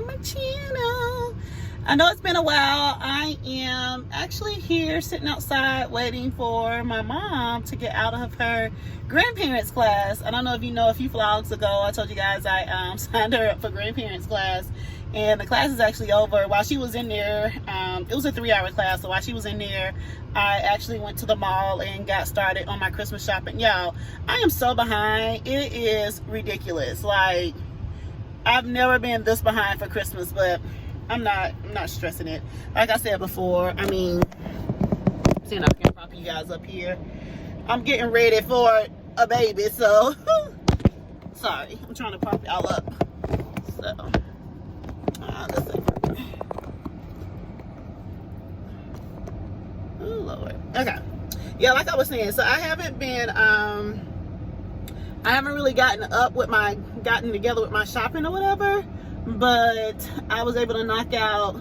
my channel. I know it's been a while. I am actually here sitting outside waiting for my mom to get out of her grandparents class. I don't know if you know, a few vlogs ago I told you guys I signed her up for grandparents class, and the class is actually over. While she was in there, it was a 3-hour class, so while she was in there, I actually went to the mall and got started on my Christmas shopping. Y'all, I am so behind. It is ridiculous. Like, I've never been this behind for Christmas, but I'm not stressing it. Like I said before, I mean, seeing if I can prop you guys up here, I'm getting ready for a baby, so sorry, I'm trying to prop y'all up. So let's see. Oh Lord. Okay. Yeah, like I was saying, so I haven't been I haven't really gotten together with my shopping or whatever, but I was able to knock out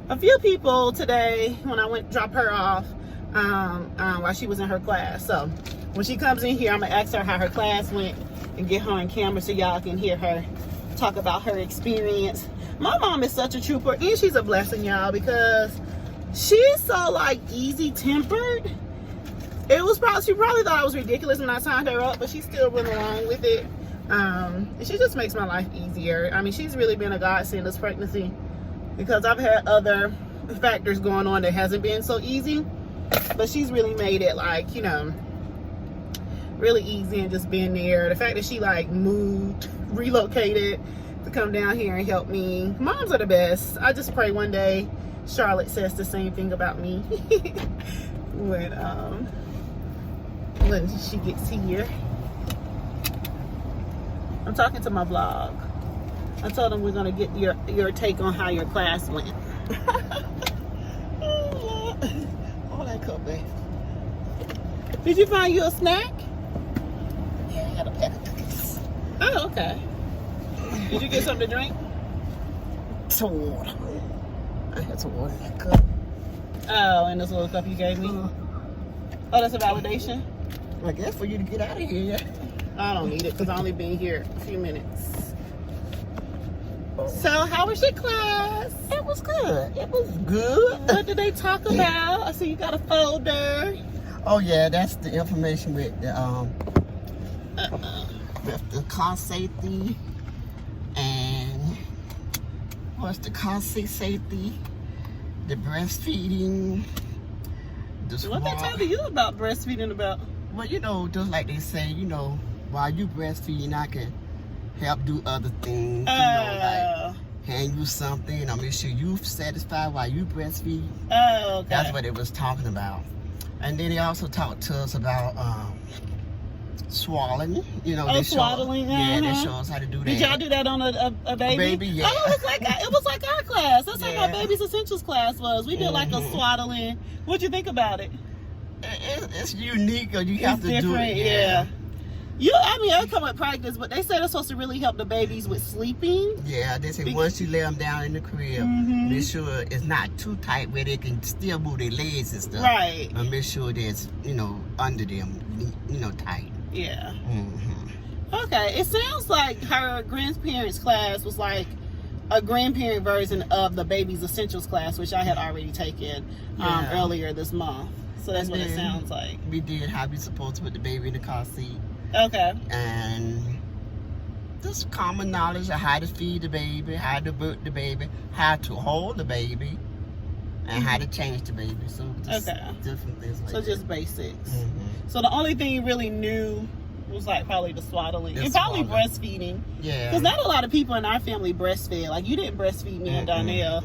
a few people today when I went to drop her off while she was in her class. So when she comes in here, I'm gonna ask her how her class went and get her on camera so y'all can hear her talk about her experience. My mom is such a trooper, and she's a blessing, y'all, because she's so like easy tempered. She probably thought I was ridiculous when I signed her up, but she still went along with it. And she just makes my life easier. I mean, she's really been a godsend this pregnancy, because I've had other factors going on that hasn't been so easy, but she's really made it, like, you know, really easy, and just being there. The fact that she like moved, relocated to come down here and help me. Moms are the best. I just pray one day Charlotte says the same thing about me when she gets here. I'm talking to my vlog. I told them we're gonna get your take on how your class went. Oh, that cup, babe. Did you find you a snack? Yeah, I got a pack of cookies. Oh, okay. Did you get something to drink? Some water. I had some water in that cup. Oh, and this little cup you gave me? Oh, that's a validation? I guess for you to get out of here. I don't need it because I only been here a few minutes. So, how was your class? It was good. It was good. What did they talk about? I see you got a folder. Oh yeah, that's the information with the car safety, and what's the car safety, the breastfeeding, What they tell you about breastfeeding about? Well, you know, just like they say, you know, while you breastfeeding, I can help do other things. You know, like hand you something, or make sure you satisfied while you breastfeed. Oh, okay. That's what it was talking about. And then they also talked to us about swaddling. You know, swaddling. Yeah, they show us how to do that. Did y'all do that on a baby? A baby, yeah. Oh, it was like our class. That's how my baby's essentials class was. We did like a swaddling. What'd you think about it? It's unique, or you have to do it. Yeah. I mean, I come with practice, but they say it's supposed to really help the babies with sleeping. Yeah, they say once you lay them down in the crib, make sure it's not too tight where they can still move their legs and stuff. Right. And make sure that's, you know, under them, you know, tight. Yeah. Okay, it sounds like her grandparents class was like a grandparent version of the baby's essentials class, which I had already taken earlier this month. So that's what it sounds like. We did how we supposed to put the baby in the car seat. Okay. And just common knowledge of how to feed the baby, how to birth the baby, how to hold the baby, and how to change the baby. So just different things like that. So just basics. So the only thing you really knew was like probably the swaddling and probably breastfeeding. Yeah. Because not a lot of people in our family breastfed. Like, you didn't breastfeed me and Donnell.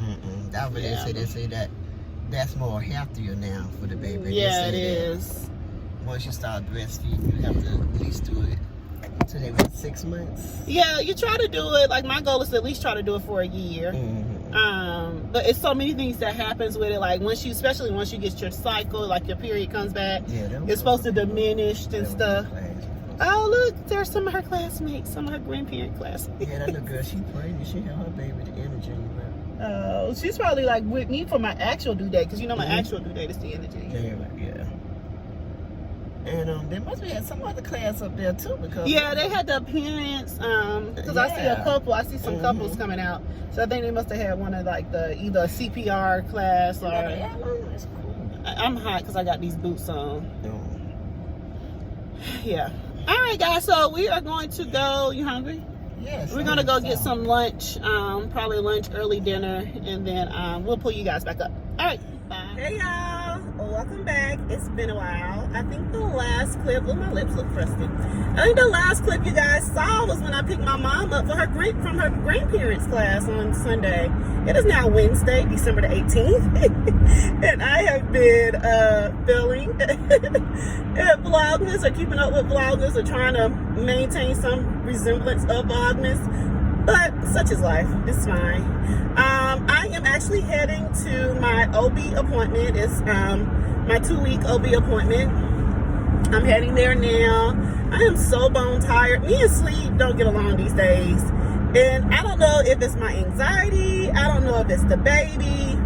That's what they say that that's more healthier now for the baby. Yeah, it is. Once you start breastfeeding, you have to at least do it until they were 6 months. Yeah, you try to do it. Like, my goal is to at least try to do it for a year. But it's so many things that happens with it. Like, especially once you get your cycle, like your period comes back, it's supposed to diminish and stuff. Oh, look, there's some of her classmates, some of her grandparent classmates. Yeah, that little girl, she pregnant. She had her baby the energy. Oh, she's probably like with me for my actual due date, because you know my actual due date is the end of January. Yeah. And they must have had some other class up there too, because yeah, they had the appearance. Because I see a couple. I see some couples coming out. So I think they must have had one of like the either a CPR class or. It's cool. I'm hot because I got these boots on. Yeah. All right, guys. So we are going to go. You hungry? Yes. We're gonna go get some lunch. Probably lunch, early dinner, and then we'll pull you guys back up. All right. Bye. Hey y'all, welcome back. It's been a while. I think the last clip, oh, my lips look crusty. I think the last clip you guys saw was when I picked my mom up for from her grandparents class on Sunday. It is now Wednesday, December the 18th, and I have been filming at Vlogmas, or keeping up with Vlogmas, or trying to maintain some resemblance of Vlogmas. But such is life. It's fine. I am actually heading to my OB appointment. It's my 2-week OB appointment. I'm heading there now. I am so bone tired. Me and sleep don't get along these days. And I don't know if it's my anxiety. I don't know if it's the baby.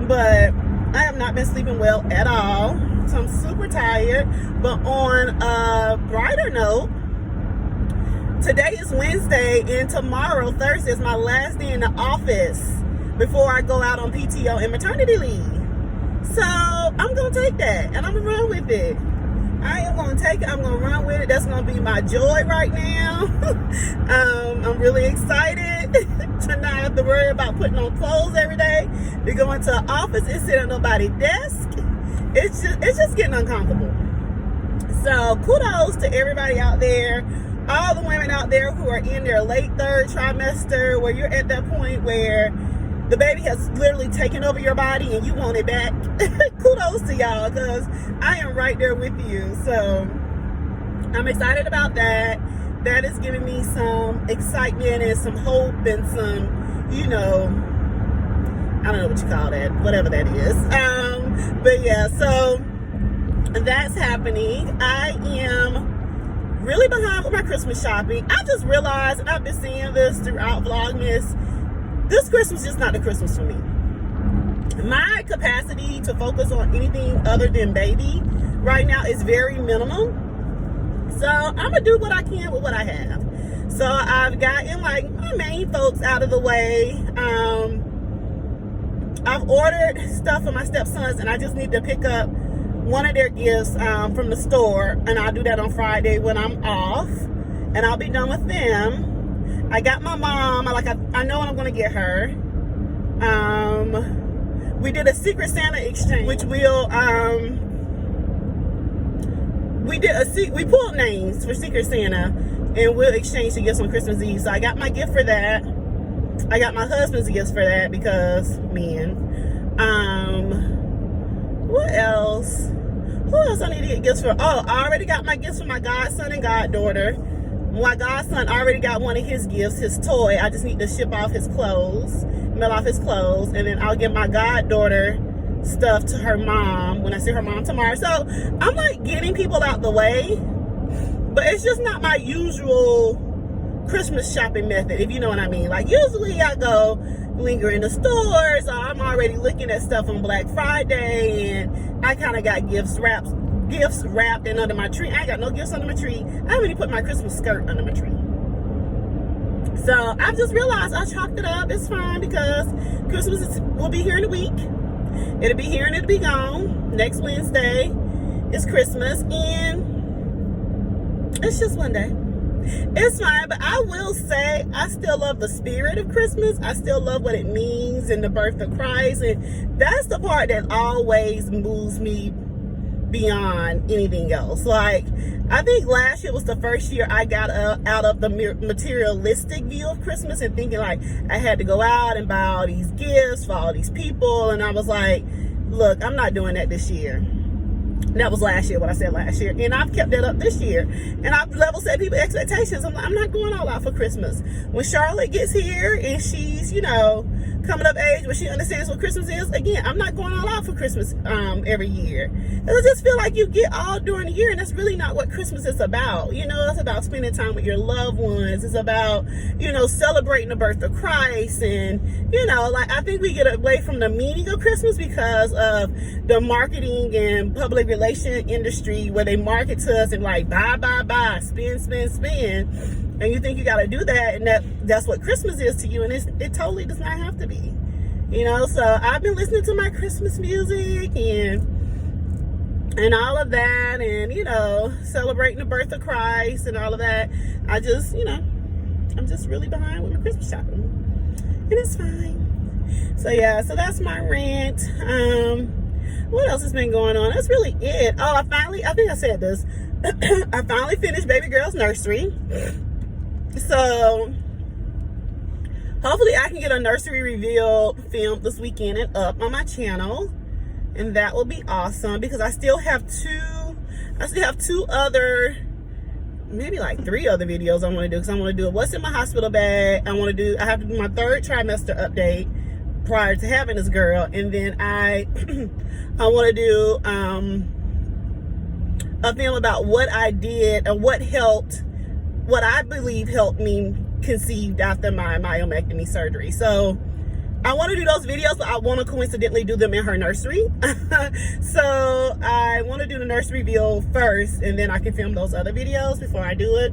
But I have not been sleeping well at all. So I'm super tired. But on a brighter note, today is Wednesday, and tomorrow, Thursday, is my last day in the office before I go out on PTO and maternity leave. So I'm going to take that, and I'm going to run with it. I am going to take it. I'm going to run with it. That's going to be my joy right now. I'm really excited to not have to worry about putting on clothes every day, to go into an office and sit at nobody's desk. It's just getting uncomfortable. So kudos to everybody out there. All the women out there who are in their late 3rd trimester, where you're at that point where the baby has literally taken over your body and you want it back. Kudos to y'all, because I am right there with you. So I'm excited about that. That is giving me some excitement and some hope and some, you know, I don't know what you call that, whatever that is. But yeah, so that's happening. I am really behind with my Christmas shopping. I just realized, and I've been seeing this throughout Vlogmas, this Christmas is just not the Christmas for me. My capacity to focus on anything other than baby right now is very minimal. So I'm gonna do what I can with what I have. So I've gotten like my main folks out of the way. I've ordered stuff for my stepsons, and I just need to pick up one of their gifts from the store, and I'll do that on Friday when I'm off, and I'll be done with them. I got my mom, I know what I'm going to get her. We did a Secret Santa exchange, which will, we pulled names for Secret Santa, and we'll exchange the gifts on Christmas Eve. So I got my gift for that. I got my husband's gifts for that, because men. What else? Who else I need to get gifts for? Oh, I already got my gifts for my godson and goddaughter. My godson already got one of his gifts, his toy. I just need to ship off his clothes, mail off his clothes, and then I'll give my goddaughter stuff to her mom when I see her mom tomorrow. So I'm like getting people out the way, but it's just not my usual Christmas shopping method, if you know what I mean. Like usually I go linger in the stores, or I'm already looking at stuff on Black Friday, and I kind of got gifts wrapped and under my tree. I ain't got no gifts under my tree. I haven't even put my Christmas skirt under my tree. So I've just realized I chalked it up. It's fine, because Christmas will be here in a week. It'll be here and it'll be gone. Next Wednesday is Christmas, and it's just one day. It's fine, but I will say I still love the spirit of Christmas. I still love what it means and the birth of Christ, and that's the part that always moves me beyond anything else. Like, I think last year was the first year I got out of the materialistic view of Christmas and thinking like I had to go out and buy all these gifts for all these people, and I was like, look, I'm not doing that this year. That was last year, what I said last year. And I've kept that up this year. And I've level set people's expectations. I'm not going all out for Christmas. When Charlotte gets here and she's, you know, coming of age, but she understands what Christmas is. Again, I'm not going all out for Christmas every year. I just feel like you get all during the year, and that's really not what Christmas is about. You know, it's about spending time with your loved ones. It's about, you know, celebrating the birth of Christ. And, you know, like, I think we get away from the meaning of Christmas because of the marketing and public relation industry, where they market to us and like, buy, spend. And you think you got to do that, and that's what Christmas is to you, and it totally does not have to be, you know. So I've been listening to my Christmas music and all of that, and, you know, celebrating the birth of Christ and all of that. I just, you know, I'm just really behind with my Christmas shopping, and it's fine. So yeah, so that's my rant. What else has been going on? That's really it. Oh, I think I said this. I finally finished baby girl's nursery. So hopefully I can get a nursery reveal filmed this weekend and up on my channel, and that will be awesome, because I still have two other, maybe like 3 other videos I want to do, because I want to do what's in my hospital bag. I have to do my 3rd trimester update prior to having this girl, and then I want to do a film about what I did and what I believe helped me conceive after my myomectomy surgery. So I want to do those videos, but I want to coincidentally do them in her nursery. So I want to do the nursery reveal first, and then I can film those other videos before I do it.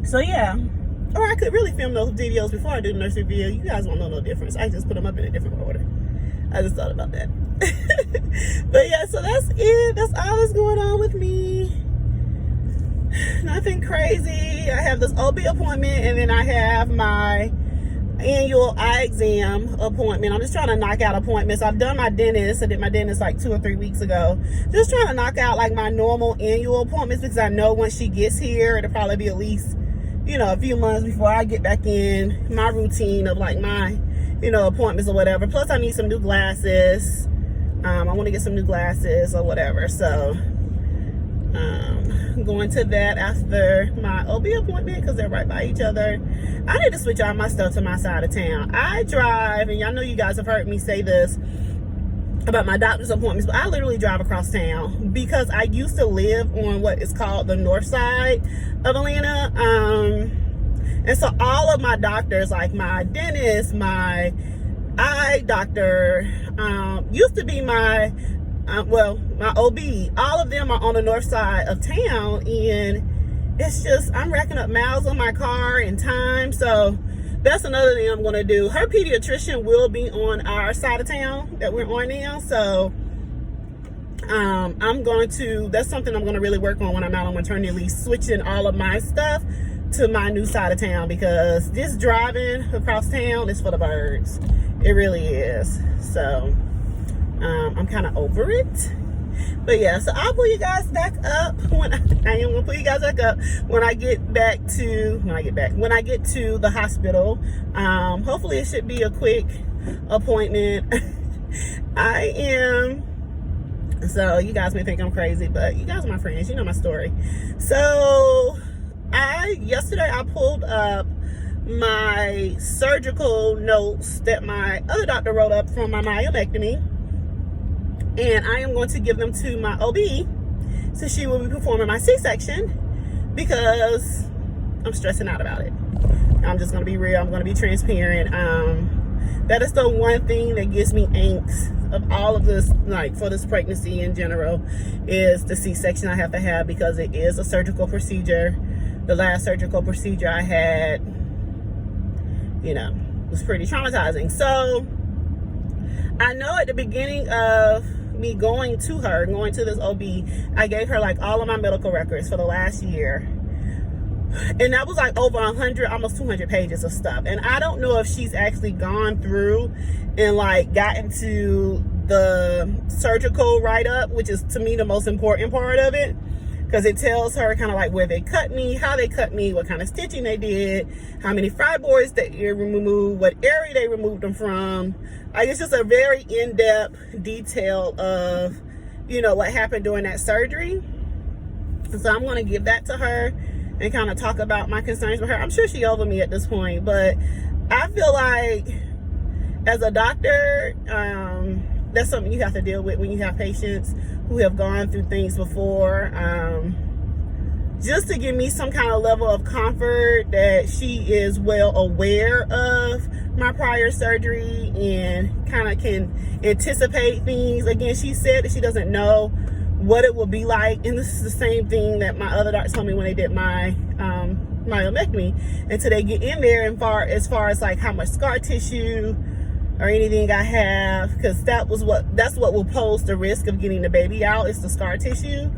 So yeah, or I could really film those videos before I do the nursery reveal. You guys won't know no difference. I just put them up in a different order. I just thought about that. But yeah, so that's it. That's all that's going on with me. Nothing crazy. I have this OB appointment, and then I have my annual eye exam appointment. I'm just trying to knock out appointments. I've done my dentist. I did my dentist like 2 or 3 weeks ago. Just trying to knock out like my normal annual appointments, because I know once she gets here, it'll probably be at least, you know, a few months before I get back in my routine of like my, you know, appointments or whatever. Plus I need some new glasses. I want to get some new glasses or whatever. So going to that after my OB appointment, because they're right by each other. I need to switch all my stuff to my side of town. I drive, and y'all know you guys have heard me say this about my doctor's appointments, but I literally drive across town, because I used to live on what is called the north side of Atlanta. And so all of my doctors, like my dentist, my eye doctor, used to be my my OB, all of them are on the north side of town, and it's just, I'm racking up miles on my car and time. So that's another thing I'm going to do. Her pediatrician will be on our side of town that we're on now. So that's something I'm going to really work on when I'm out on maternity leave, switching all of my stuff to my new side of town, because this driving across town is for the birds. It really is. So I'm kind of over it. But yeah, so I'll pull you guys back up when I am gonna pull you guys back up when I get to the hospital. Hopefully it should be a quick appointment. So you guys may think I'm crazy, but you guys are my friends, you know my story. So yesterday I pulled up my surgical notes that my other doctor wrote up from my myomectomy, and I am going to give them to my OB, so she will be performing my C-section, because I'm stressing out about it. I'm just going to be real. I'm going to be transparent. That is the one thing that gives me angst of all of this, like for this pregnancy in general, is the C-section I have to have, because it is a surgical procedure. The last surgical procedure I had, you know, was pretty traumatizing. So I know at the beginning of me going to this OB, I gave her like all of my medical records for the last year, and that was like over 100, almost 200 pages of stuff. And I don't know if she's actually gone through and like gotten to the surgical write-up, which is to me the most important part of it, because it tells her kind of like where they cut me, how they cut me, what kind of stitching they did, how many fibroids they removed, what area they removed them from. Like, it's just a very in-depth detail of, you know, what happened during that surgery. So I'm going to give that to her and kind of talk about my concerns with her. I'm sure she's over me at this point, but I feel like as a doctor, that's something you have to deal with when you have patients who have gone through things before. Just to give me some kind of level of comfort that she is well aware of my prior surgery and kind of can anticipate things. Again, she said that she doesn't know what it will be like, and this is the same thing that my other doctor told me when they did my myomectomy. Until they get in there, and as far as like how much scar tissue or anything I have, because that's what will pose the risk of getting the baby out, is the scar tissue,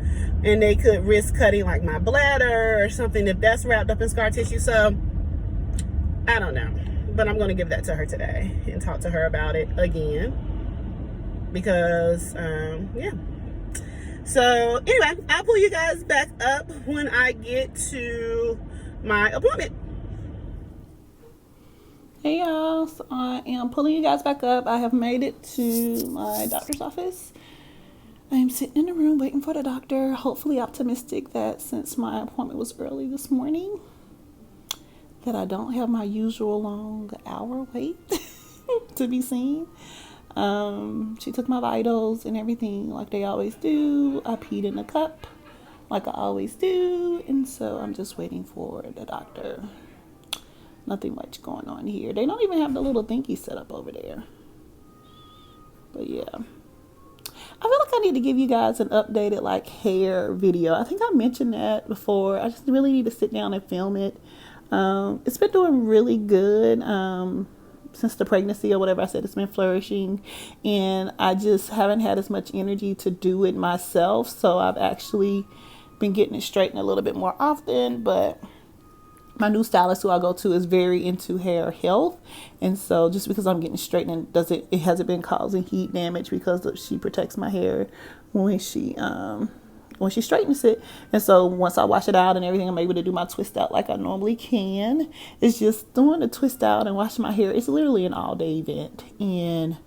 and they could risk cutting like my bladder or something if that's wrapped up in scar tissue. So I don't know, but I'm going to give that to her today and talk to her about it again, because yeah. So anyway, I'll pull you guys back up when I get to my appointment. Hey y'all, so I am pulling you guys back up. I have made it to my doctor's office. I am sitting in the room waiting for the doctor, hopefully optimistic that since my appointment was early this morning, that I don't have my usual long hour wait to be seen. She took my vitals and everything like they always do. I peed in a cup like I always do, and so I'm just waiting for the doctor. Nothing much going on here. They don't even have the little thingy set up over there. But yeah, I feel like I need to give you guys an updated like hair video. I think I mentioned that before. I just really need to sit down and film it. It's been doing really good since the pregnancy or whatever. I said it's been flourishing, and I just haven't had as much energy to do it myself. So I've actually been getting it straightened a little bit more often. But my new stylist who I go to is very into hair health, and so just because I'm getting straightened, it hasn't been causing heat damage, because she protects my hair when she straightens it. And so once I wash it out and everything, I'm able to do my twist out like I normally can. It's just doing the twist out and washing my hair. It's literally an all-day event, and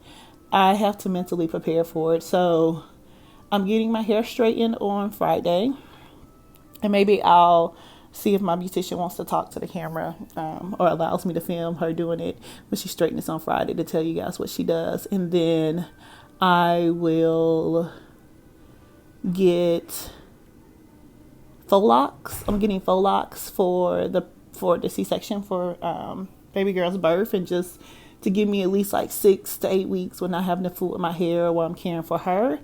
I have to mentally prepare for it. So I'm getting my hair straightened on Friday, and maybe I'll see if my beautician wants to talk to the camera or allows me to film her doing it when she straightens on Friday, to tell you guys what she does. And then I will get faux locks. I'm getting faux locks for the C-section for baby girl's birth, and just to give me at least like 6 to 8 weeks when not having to fool with my hair while I'm caring for her.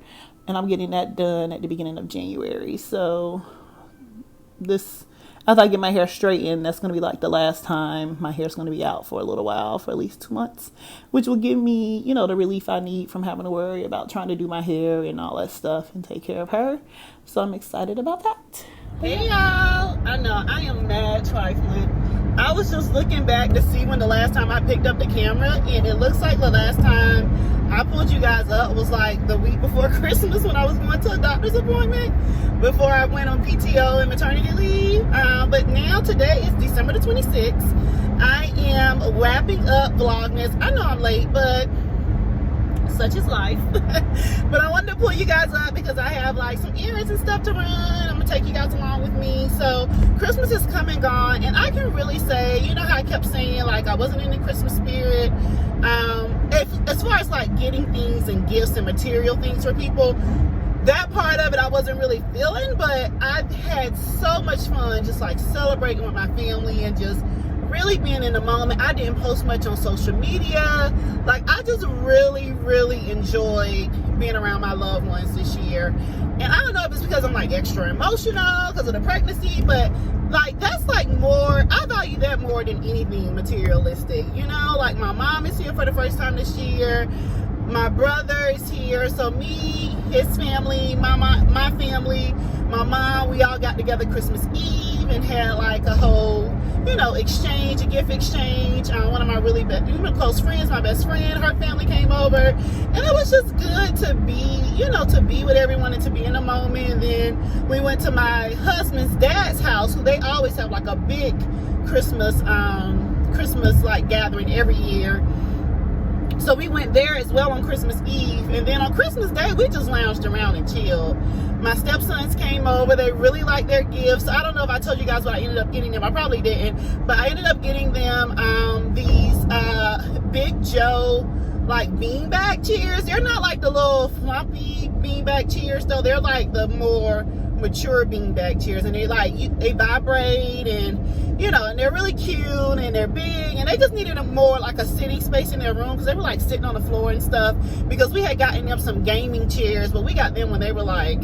And I'm getting that done at the beginning of January. So after I get my hair straightened, that's going to be like the last time my hair's going to be out for a little while, for at least 2 months, which will give me, the relief I need from having to worry about trying to do my hair and all that stuff and take care of her. So I'm excited about that. Hey y'all, I know I am mad trifling. I was just looking back to see when the last time I picked up the camera, and it looks like the last time I pulled you guys up was like the week before Christmas, when I was going to a doctor's appointment before I went on PTO and maternity leave. But now today is December the 26th. I am wrapping up Vlogmas. I know I'm late, but such is life. But I wanted to pull you guys up because I have like some errands and stuff to run. I'm gonna take you guys along with me. So Christmas is come and gone, and I can really say, how I kept saying like I wasn't in the Christmas spirit. As far as like getting things and gifts and material things for people, that part of it I wasn't really feeling, but I had so much fun just like celebrating with my family and just really being in the moment. I didn't post much on social media. Like, I just really, really enjoyed being around my loved ones this year. And I don't know if it's because I'm like extra emotional because of the pregnancy, but like that's like more, I value that more than anything materialistic. Like my mom is here for the first time this year. My brother is here, so me, his family, my family, my mom, we all got together Christmas Eve and had like a whole, exchange, a gift exchange. One of my really close friends, my best friend, her family came over, and it was just good to be with everyone and to be in the moment. And then we went to my husband's dad's house, who they always have like a big Christmas like gathering every year. So we went there as well on Christmas Eve. And then on Christmas Day, we just lounged around and chilled. My stepsons came over. They really liked their gifts. I don't know if I told you guys what I ended up getting them. I probably didn't. But I ended up getting them these Big Joe like beanbag chairs. They're not like the little floppy beanbag chairs though. They're like the more mature beanbag chairs, and they like they vibrate, and you know, and they're really cute, and they're big, and they just needed a more like a sitting space in their room because they were like sitting on the floor and stuff. Because we had gotten them some gaming chairs, but we got them when they were like,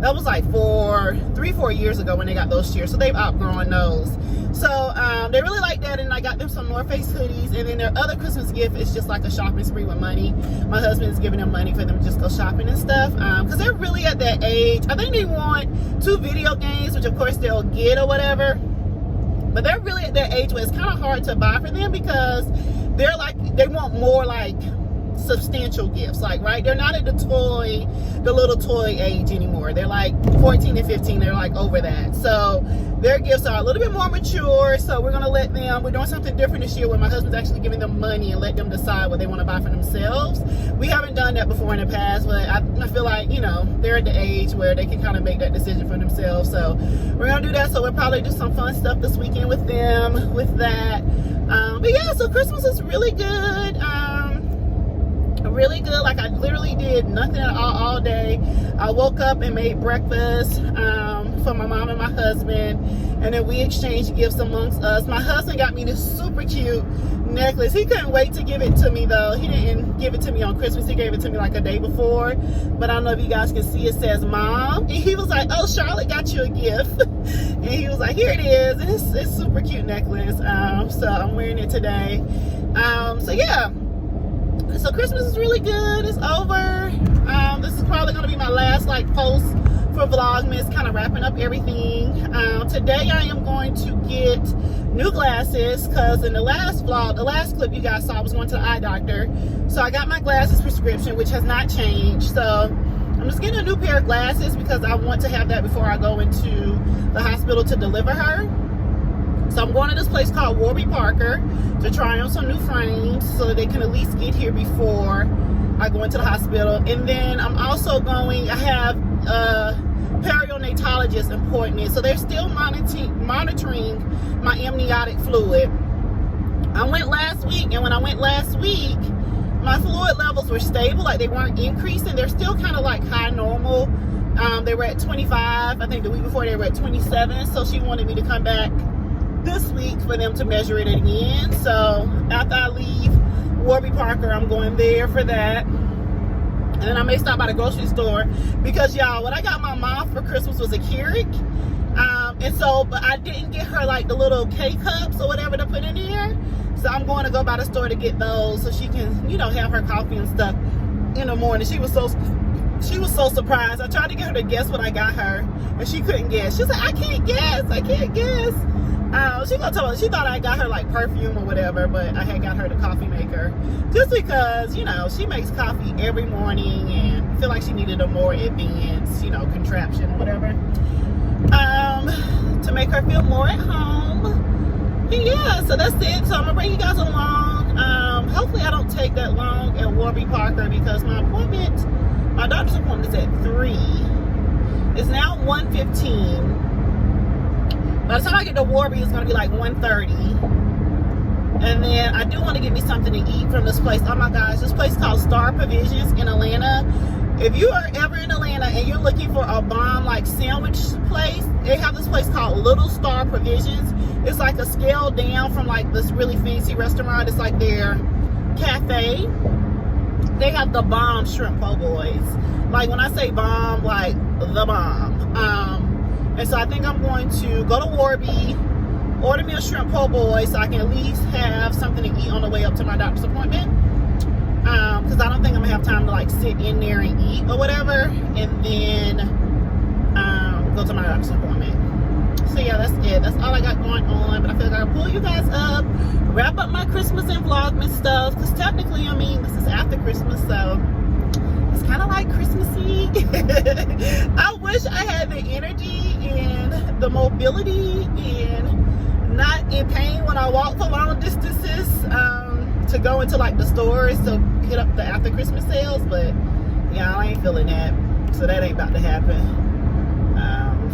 that was like 3-4 years ago when they got those chairs, so they've outgrown those. So they really like that, and I got them some North Face hoodies. And then their other Christmas gift is just like a shopping spree with money. My husband is giving them money for them to just go shopping and stuff, because they're really at that age. I think they want 2 video games, which of course they'll get or whatever, but they're really at that age where it's kind of hard to buy for them because they're like, they want more like substantial gifts, like, right, they're not at the little toy age anymore. They're like 14 and 15. They're like over that, so their gifts are a little bit more mature. So we're gonna let them, we're doing something different this year where my husband's actually giving them money and let them decide what they want to buy for themselves. We haven't done that before in the past, but I feel like, you know, they're at the age where they can kind of make that decision for themselves. So we're gonna do that. So we'll probably do some fun stuff this weekend with them with that. But yeah, so Christmas is really good. Really good. Like, I literally did nothing at all day. I woke up and made breakfast for my mom and my husband, and then we exchanged gifts amongst us. My husband got me this super cute necklace. He couldn't wait to give it to me though. He didn't give it to me on Christmas. He gave it to me like a day before, but I don't know if you guys can see, it says Mom, and he was like, oh, Charlotte got you a gift. And he was like, here it is. And it's super cute necklace. So I'm wearing it today. So yeah, so Christmas is really good. It's over. This is probably going to be my last like post for Vlogmas, kind of wrapping up everything. Today I am going to get new glasses because in the last vlog, the last clip you guys saw, I was going to the eye doctor. So I got my glasses prescription, which has not changed. So I'm just getting a new pair of glasses because I want to have that before I go into the hospital to deliver her. So I'm going to this place called Warby Parker to try on some new frames so that they can at least get here before I go into the hospital. And then I'm also going, I have a perionatologist appointment. So they're still monitoring my amniotic fluid. I went last week, and when I went last week, my fluid levels were stable, like they weren't increasing. They're still kind of like high normal. They were at 25. I think the week before they were at 27. So she wanted me to come back this week for them to measure it again. So after I leave Warby Parker, I'm going there for that. And then I may stop by the grocery store because, y'all, what I got my mom for Christmas was a Keurig. And so, but I didn't get her like the little K-cups or whatever to put in here. So I'm going to go by the store to get those so she can, you know, have her coffee and stuff in the morning. She was so surprised. I tried to get her to guess what I got her, and she couldn't guess. She's like, I can't guess. She thought I got her like perfume or whatever, but I had got her the coffee maker just because, you know, she makes coffee every morning and I feel like she needed a more advanced, you know, contraption or whatever, to make her feel more at home. And yeah, so that's it. So I'm gonna bring you guys along. Hopefully I don't take that long at Warby Parker because my doctor's appointment is at 3. It's now 1:15. By the time I get to Warby, it's going to be like 1:30. And then I do want to get me something to eat from this place. Oh my gosh, this place called Star Provisions in Atlanta. If you are ever in Atlanta and you're looking for a bomb like sandwich place, they have this place called Little Star Provisions. It's like a scale down from like this really fancy restaurant. It's like their cafe. They have the bomb shrimp po' boys. Like when I say bomb, like the bomb. And so I think I'm going to go to Warby, order me a shrimp po' boy so I can at least have something to eat on the way up to my doctor's appointment. Because I don't think I'm going to have time to like sit in there and eat or whatever. And then go to my doctor's appointment. So yeah, that's it. That's all I got going on. But I feel like I can pull you guys up, wrap up my Christmas and Vlogmas stuff. Because technically, I mean, this is after Christmas, so it's kind of like Christmassy. I wish I had the energy and the mobility and not in pain when I walk for long distances to go into like the stores to hit up the after Christmas sales, but yeah, I ain't feeling that, so that ain't about to happen.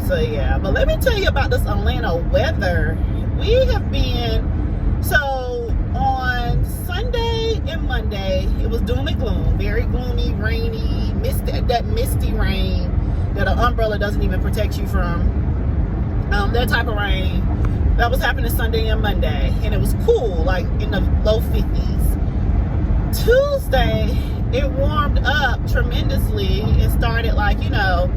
So yeah, but let me tell you about this Atlanta weather. We have been, so on Sunday and on Monday. It was doom and gloom, very gloomy, rainy, that misty rain that an umbrella doesn't even protect you from. That type of rain. That was happening Sunday and Monday, and it was cool, like in the low 50s. Tuesday, it warmed up tremendously. It started like, you know,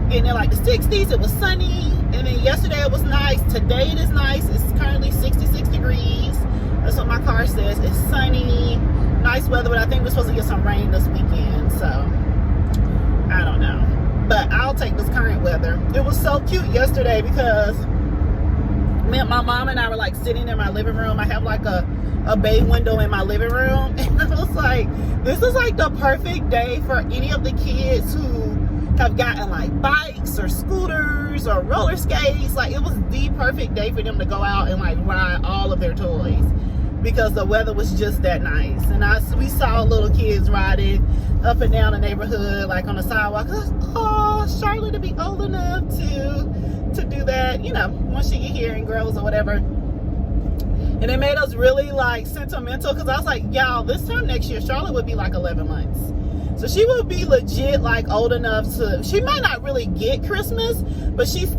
getting in like the 60s. It was sunny, and then yesterday it was nice. Today it is nice. It's currently 66 degrees. That's what my car says. It's sunny, nice weather, but I think we're supposed to get some rain this weekend, so I don't know. But I'll take this current weather. It was so cute yesterday because my mom and I were like sitting in my living room. I have like a bay window in my living room, and I was like, this is like the perfect day for any of the kids who have gotten like bikes or scooters or roller skates. Like, it was the perfect day for them to go out and like ride all of their toys because the weather was just that nice. And we saw little kids riding up and down the neighborhood, like on the sidewalk. Oh, Charlotte to be old enough to do that, you know, once she get here and grows or whatever. And it made us really like sentimental, because I was like, y'all, this time next year Charlotte would be like 11 months, so she will be legit like old enough to, she might not really get Christmas, but she's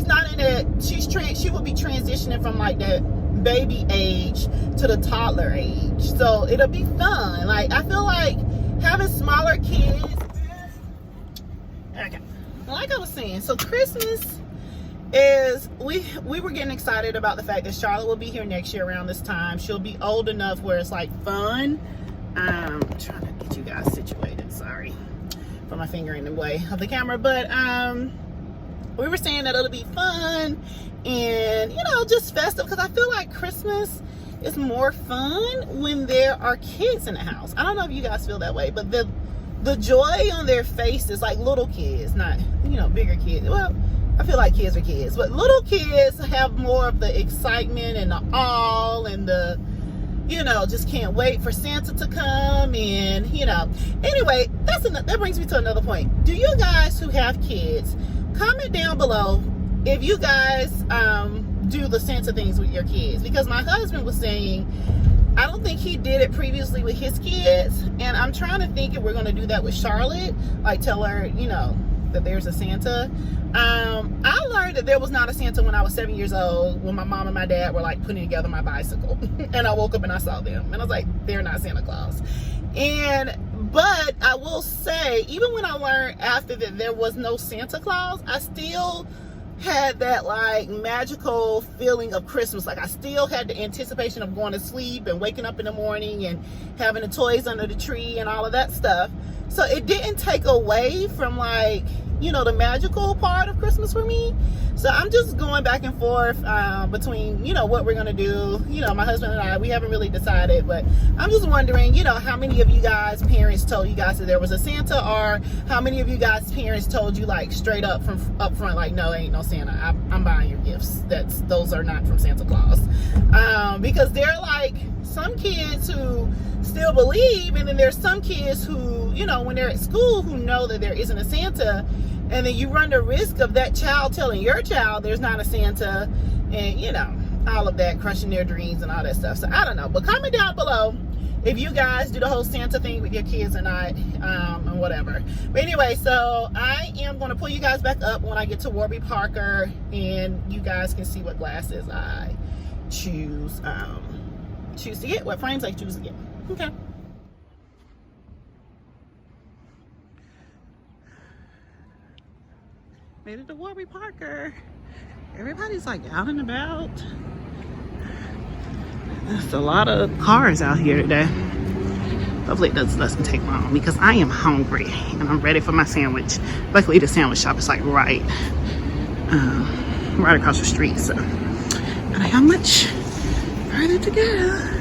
not in it. She will be transitioning from like that baby age to the toddler age, so it'll be fun. Like, I feel like having smaller kids, okay, like I was saying, so Christmas is, we were getting excited about the fact that Charlotte will be here next year around this time. She'll be old enough where it's like fun. I'm trying to get you guys situated, sorry for my finger in the way of the camera, but we were saying that it'll be fun and, you know, just festive, because I feel like Christmas is more fun when there are kids in the house. I don't know if you guys feel that way, but the joy on their faces, like little kids, not, you know, bigger kids. Well, I feel like kids are kids, but little kids have more of the excitement and the awe and the, you know, just can't wait for Santa to come. And, you know, anyway, that brings me to another point. Do you guys who have kids, comment down below if you guys do the Santa things with your kids? Because my husband was saying, I don't think he did it previously with his kids, and I'm trying to think if we're going to do that with Charlotte, like tell her, you know, that there's a Santa. I learned that there was not a Santa when I was 7 years old, when my mom and my dad were like putting together my bicycle and I woke up and I saw them and I was like, they're not Santa Claus. But I will say, even when I learned after that there was no Santa Claus, I still had that like magical feeling of Christmas. Like, I still had the anticipation of going to sleep and waking up in the morning and having the toys under the tree and all of that stuff. So it didn't take away from, like, you know, the magical part of Christmas for me. So I'm just going back and forth between, you know, what we're gonna do. You know, my husband and I, we haven't really decided, but I'm just wondering, you know, how many of you guys parents told you guys that there was a Santa, or how many of you guys parents told you like straight up from up front, like, no, ain't no Santa, I'm buying your gifts, those are not from Santa Claus. Because there are like some kids who still believe, and then there's some kids who, you know, when they're at school, who know that there isn't a Santa, and then you run the risk of that child telling your child there's not a Santa, and, you know, all of that, crushing their dreams and all that stuff. So I don't know, but comment down below if you guys do the whole Santa thing with your kids or not, and whatever. But anyway, so I am going to pull you guys back up when I get to Warby Parker, and you guys can see what glasses I choose to get, what frames I choose to get. Okay. Made it to Warby Parker. Everybody's like out and about. There's a lot of cars out here today. Hopefully it doesn't take long, because I am hungry and I'm ready for my sandwich. Luckily the sandwich shop is like right across the street, so I don't have much further to go.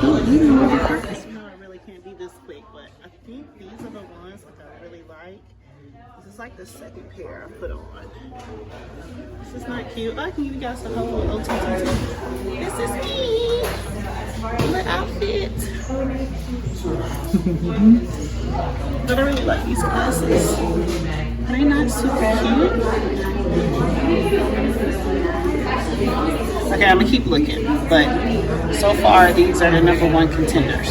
You know, I really can't be this quick, but I think these are the ones that I really like. This is like the second pair I put on. This is not cute. I can give you guys the whole OTT. This is me. The outfit. But I really like these glasses. They're not super cute. Okay, I'm gonna keep looking, but so far these are the #1 contenders.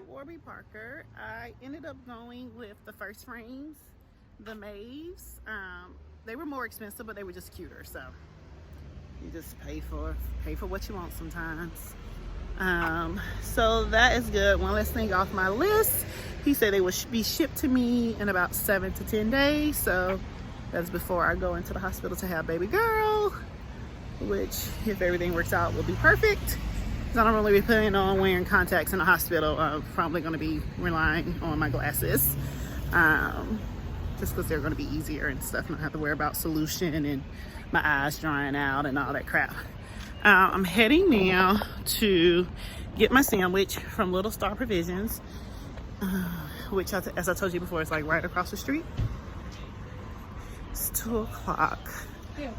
Warby Parker, I ended up going with the first frames, the Maves. They were more expensive, but they were just cuter. So you just pay for what you want sometimes. So that is good. One less thing off my list. He said they would be shipped to me in about 7 to 10 days. So that's before I go into the hospital to have baby girl, which if everything works out will be perfect. I don't really be planning on wearing contacts in the hospital. I'm probably going to be relying on my glasses, just because they're going to be easier and stuff. I don't have to worry about solution and my eyes drying out and all that crap. I'm heading now to get my sandwich from Little Star Provisions, which, as I told you before, is like right across the street. It's 2 o'clock. Yeah.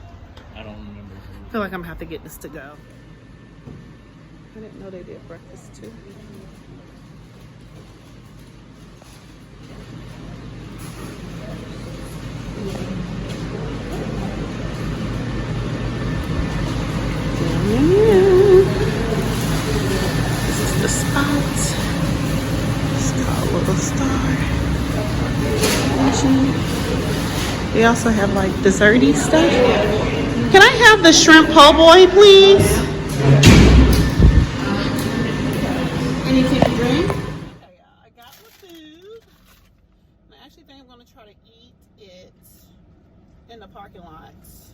I don't remember. I feel like I'm gonna have to get this to go. I didn't know they did breakfast too. This is the spot. It's called Little Star. They also have like desserty stuff. Can I have the shrimp po' boy, please? Anything to drink? Okay, I got my food. I actually think I'm gonna try to eat it in the parking lots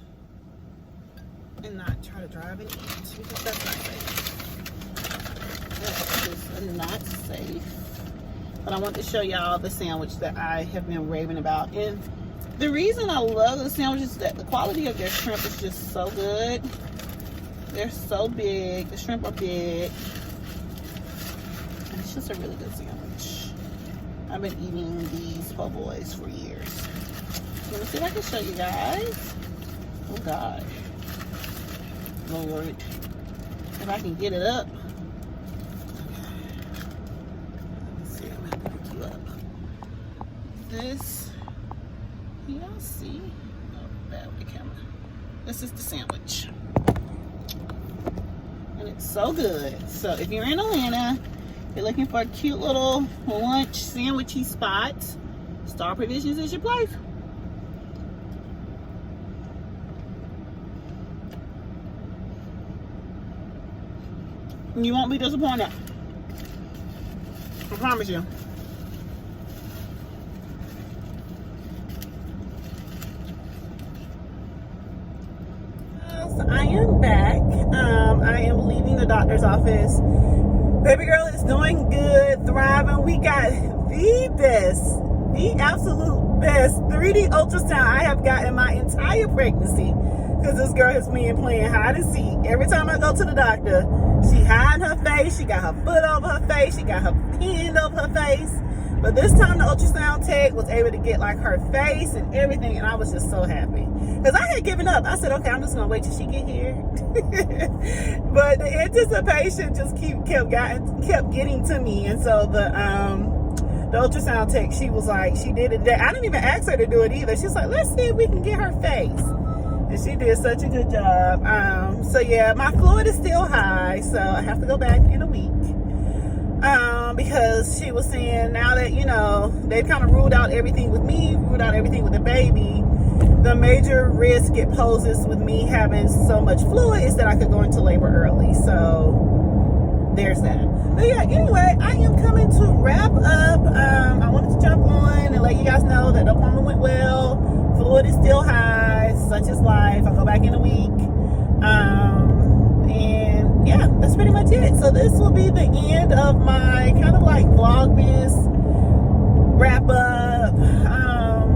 and not try to drive and eat, because that's not safe. That's just not safe. But I want to show y'all the sandwich that I have been raving about. And the reason I love the sandwiches is that the quality of their shrimp is just so good. They're so big. The shrimp are big. And it's just a really good sandwich. I've been eating these po' boys for years. Let me see if I can show you guys. Oh God. Lord. If I can get it up. This, can y'all see? Oh, bad with the camera. This is the sandwich. And it's so good. So if you're in Atlanta, you're looking for a cute little lunch sandwichy spot, Star Provisions is your place. You won't be disappointed. I promise you. I am back. I am leaving the doctor's office. Baby girl is doing good, thriving. We got the absolute best 3D ultrasound I have got in my entire pregnancy, because this girl has been playing hide and seek. Every time I go to the doctor, she hiding her face, she got her foot over her face, she got her hand over her face. But this time the ultrasound tech was able to get like her face and everything, and I was just so happy. Because I had given up. I said, okay, I'm just gonna wait till she get here. But the anticipation just kept getting to me. And so the ultrasound tech, she was like, she did it. I didn't even ask her to do it either. She's like, let's see if we can get her face. And she did such a good job. So yeah, my fluid is still high, so I have to go back in a week. Because she was saying now that, you know, they've kind of ruled out everything with me, ruled out everything with the baby, the major risk it poses with me having so much fluid is that I could go into labor early. So there's that. But yeah, anyway, I am coming to wrap up. I wanted to jump on and let you guys know that the appointment went well. Fluid is still high, such is life. I'll go back in a week. And yeah, that's pretty much it. So this will be the end of my kind of like Vlogmas wrap up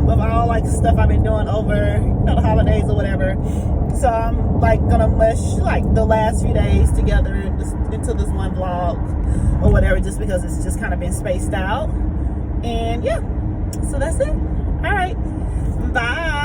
of all like stuff I've been doing over, you know, the holidays or whatever. So I'm like gonna mush like the last few days together into this one vlog or whatever, just because it's just kind of been spaced out. And yeah, so that's it. All right, bye.